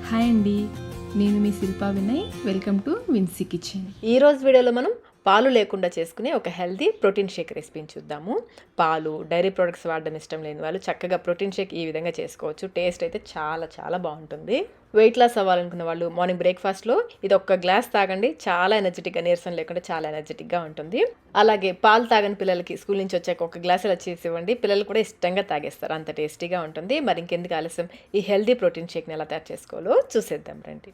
Hi అండి, నేను మీ Shilpa Vinay. Welcome to Vinsy kitchen. ఈరోజు వీడియోలో మనం పాలు లేకుండా చేసుకునే ఒక హెల్తీ ప్రోటీన్ షేక్ రెసిపీని చూద్దాము. పాలు, డైరీ ప్రొడక్ట్స్ వాడడం ఇష్టం లేని వాళ్ళు చక్కగా ప్రోటీన్ షేక్ ఈ విధంగా చేసుకోవచ్చు. టేస్ట్ అయితే చాలా చాలా బాగుంటుంది. వెయిట్ లాస్ అవ్వాలనుకున్న వాళ్ళు మార్నింగ్ బ్రేక్ఫాస్ట్లో ఇది ఒక్క గ్లాస్ తాగండి. చాలా ఎనర్జెటిక్గా, నీరసం లేకుండా చాలా ఎనర్జెటిక్గా ఉంటుంది. అలాగే పాలు తాగని పిల్లలకి స్కూల్ నుంచి వచ్చాక ఒక గ్లాస్ ఇలా చేసి ఇవ్వండి. పిల్లలు కూడా ఇష్టంగా తాగేస్తారు, అంత టేస్టీగా ఉంటుంది. మరి ఇంకెందుకు ఆలస్యం, ఈ హెల్తీ ప్రోటీన్ షేక్ని ఎలా తయారు చేసుకోవాలో చూసేద్దాం రండి.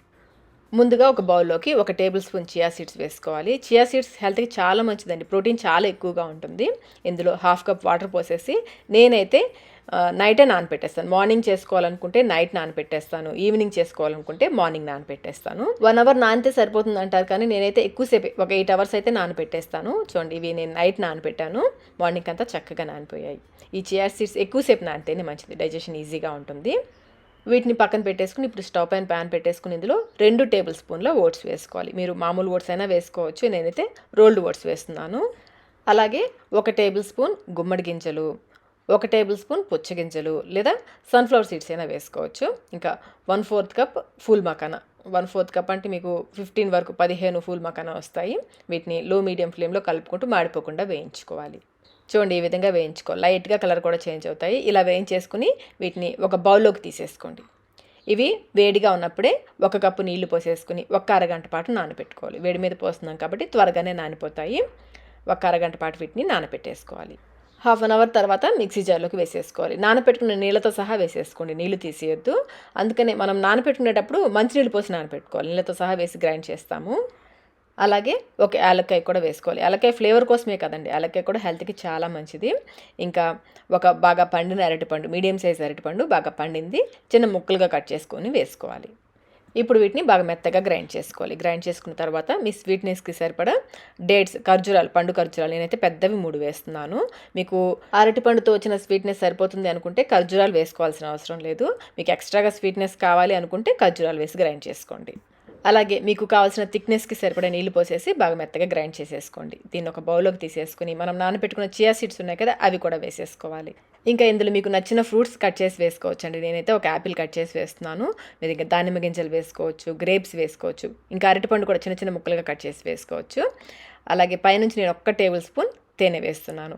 ముందుగా ఒక బౌల్లోకి 1 టేబుల్ స్పూన్ చియా సీడ్స్ వేసుకోవాలి. చియా సీడ్స్ హెల్త్కి చాలా మంచిదండి, ప్రోటీన్ చాలా ఎక్కువగా ఉంటుంది. ఇందులో 1/2 కప్ వాటర్ పోసేసి నేనైతే నైటే నానపెట్టేస్తాను. మార్నింగ్ చేసుకోవాలనుకుంటే నైట్ నానపెట్టేస్తాను, ఈవినింగ్ చేసుకోవాలనుకుంటే మార్నింగ్ నానపెట్టేస్తాను. 1 అవర్ నానితే సరిపోతుంది అంటారు, కానీ నేనైతే ఎక్కువసేపు ఒక 8 అవర్స్ అయితే నానపెట్టేస్తాను. చూడండి, ఇవి నేను నైట్ నానపెట్టాను, మార్నింగ్ అంతా చక్కగా నానిపోయాయి. ఈ చియా సీడ్స్ ఎక్కువసేపు నానితేనే మంచిది, డైజెషన్ ఈజీగా ఉంటుంది. వీటిని పక్కన పెట్టేసుకుని ఇప్పుడు స్టవ్ పైన ప్యాన్ పెట్టేసుకుని ఇందులో 2 టేబుల్ స్పూన్ల ఓట్స్ వేసుకోవాలి. మీరు మామూలు ఓట్స్ అయినా వేసుకోవచ్చు, నేనైతే రోల్డ్ ఓట్స్ వేస్తున్నాను. అలాగే 1 టేబుల్ స్పూన్ గుమ్మడి గింజలు, 1 టేబుల్ స్పూన్ పుచ్చగింజలు లేదా సన్ఫ్లవర్ సీడ్స్ అయినా వేసుకోవచ్చు. ఇంకా 1/4 కప్ ఫూల్ మకానా. 1/4 కప్ అంటే మీకు 15 వరకు 15 ఫూల్ మకానా వస్తాయి. వీటిని లో మీడియం ఫ్లేమ్లో కలుపుకుంటూ మాడిపోకుండా వేయించుకోవాలి. చూడండి, ఈ విధంగా వేయించుకోవాలి. లైట్గా కలర్ కూడా చేంజ్ అవుతాయి. ఇలా వేయించేసుకుని వీటిని ఒక బౌల్లోకి తీసేసుకోండి. ఇవి వేడిగా ఉన్నప్పుడే 1 కప్పు నీళ్లు పోసేసుకుని 1 అరగంట పాటు నానబెట్టుకోవాలి. వేడి మీద పోస్తున్నాం కాబట్టి త్వరగానే నానిపోతాయి. 1 అరగంట పాటు వీటిని నానబెట్టేసుకోవాలి. 1/2 అవర్ తర్వాత మిక్సీ జార్లోకి వేసేసుకోవాలి. నానబెట్టుకున్న నీళ్ళతో సహా వేసేసుకోండి, నీళ్లు తీసేయొద్దు. అందుకనే మనం నానబెట్టుకునేటప్పుడు మంచినీళ్ళు పోసి నానబెట్టుకోవాలి, నీళ్ళతో సహా వేసి గ్రైండ్ చేస్తాము. అలాగే ఒక యాలక్కాయ కూడా వేసుకోవాలి. యాలక్కాయ ఫ్లేవర్ కోసమే కదండి, యాలక్కాయ కూడా హెల్త్కి చాలా మంచిది. ఇంకా ఒక బాగా పండిన అరటిపండు, మీడియం సైజ్ అరటిపండు బాగా పండింది చిన్న ముక్కలుగా కట్ చేసుకొని వేసుకోవాలి. ఇప్పుడు వీటిని బాగా మెత్తగా గ్రైండ్ చేసుకోవాలి. గ్రైండ్ చేసుకున్న తర్వాత మీ స్వీట్నెస్కి సరిపడా డేట్స్, ఖర్జూరాలు, పండు ఖర్జూరాలు, నేనైతే పెద్దవి 3 వేస్తున్నాను. మీకు అరటిపండుతో వచ్చిన స్వీట్నెస్ సరిపోతుంది అనుకుంటే ఖర్జూరాలు వేసుకోవాల్సిన అవసరం లేదు. మీకు ఎక్స్ట్రాగా స్వీట్నెస్ కావాలి అనుకుంటే ఖర్జూరాలు వేసి గ్రైండ్ చేసుకోండి. అలాగే మీకు కావాల్సిన థిక్నెస్కి సరిపడా నీళ్ళు పోసేసి బాగా మెత్తగా గ్రైండ్ చేసేసుకోండి. దీన్ని ఒక బౌల్లోకి తీసేసుకుని మనం నానబెట్టుకున్న చియా సీడ్స్ ఉన్నాయి కదా, అవి కూడా వేసేసుకోవాలి. ఇంకా ఇందులో మీకు నచ్చిన ఫ్రూట్స్ కట్ చేసి వేసుకోవచ్చండి. నేనైతే ఒక యాపిల్ కట్ చేసి వేస్తున్నాను. మీరు ఇంకా దానిమ్మ గింజలు వేసుకోవచ్చు, గ్రేప్స్ వేసుకోవచ్చు, ఇంకా అరటిపండు కూడా చిన్న చిన్న ముక్కలుగా కట్ చేసి వేసుకోవచ్చు. అలాగే పైనుంచి నేను 1 టేబుల్ స్పూన్ తేనె వేస్తున్నాను.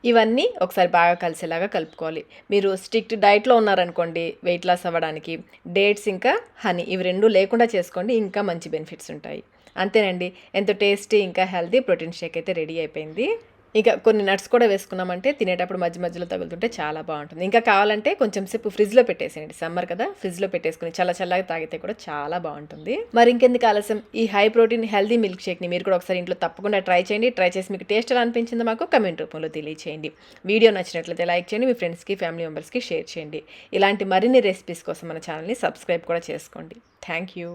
ఇవన్నీ ఒకసారి బాగా కలిసేలాగా కలుపుకోవాలి. మీరు స్ట్రిక్ట్ డైట్లో ఉన్నారనుకోండి, వెయిట్ లాస్ అవ్వడానికి డేట్స్ ఇంకా హనీ ఇవి 2 లేకుండా చేసుకోండి, ఇంకా మంచి బెనిఫిట్స్ ఉంటాయి. అంతేనండి, ఎంతో టేస్టీ ఇంకా హెల్తీ ప్రోటీన్ షేక్ అయితే రెడీ అయిపోయింది. ఇంకా కొన్ని నట్స్ కూడా వేసుకున్నామంటే తినేటప్పుడు మధ్య మధ్యలో తగులుతుంటే చాలా బాగుంటుంది. ఇంకా కావాలంటే కొంచెం సేపు ఫ్రిడ్జ్లో పెట్టేసేయండి, సమ్మర్ కదా, ఫ్రిడ్జ్లో పెట్టేసుకుని చల్లగా తాగితే కూడా చాలా బాగుంటుంది. మరి ఇంకెందుకు ఆలస్యం, ఈ హై ప్రోటీన్ హెల్తీ మిల్క్ షేక్ని మీరు కూడా ఒకసారి ఇంట్లో తప్పకుండా ట్రై చేయండి. ట్రై చేసి మీకు టేస్ట్ ఎలా అనిపించిందో మాకు కమెంట్ రూపంలో తెలియచేయండి. వీడియో నచ్చినట్లయితే లైక్ చేయండి, మీ ఫ్రెండ్స్కి, ఫ్యామిలీ మెంబర్స్కి షేర్ చేయండి. ఇలాంటి మరిన్ని రెసిపీస్ కోసం మన ఛానల్ని సబ్స్క్రైబ్ కూడా చేసుకోండి. Thank you.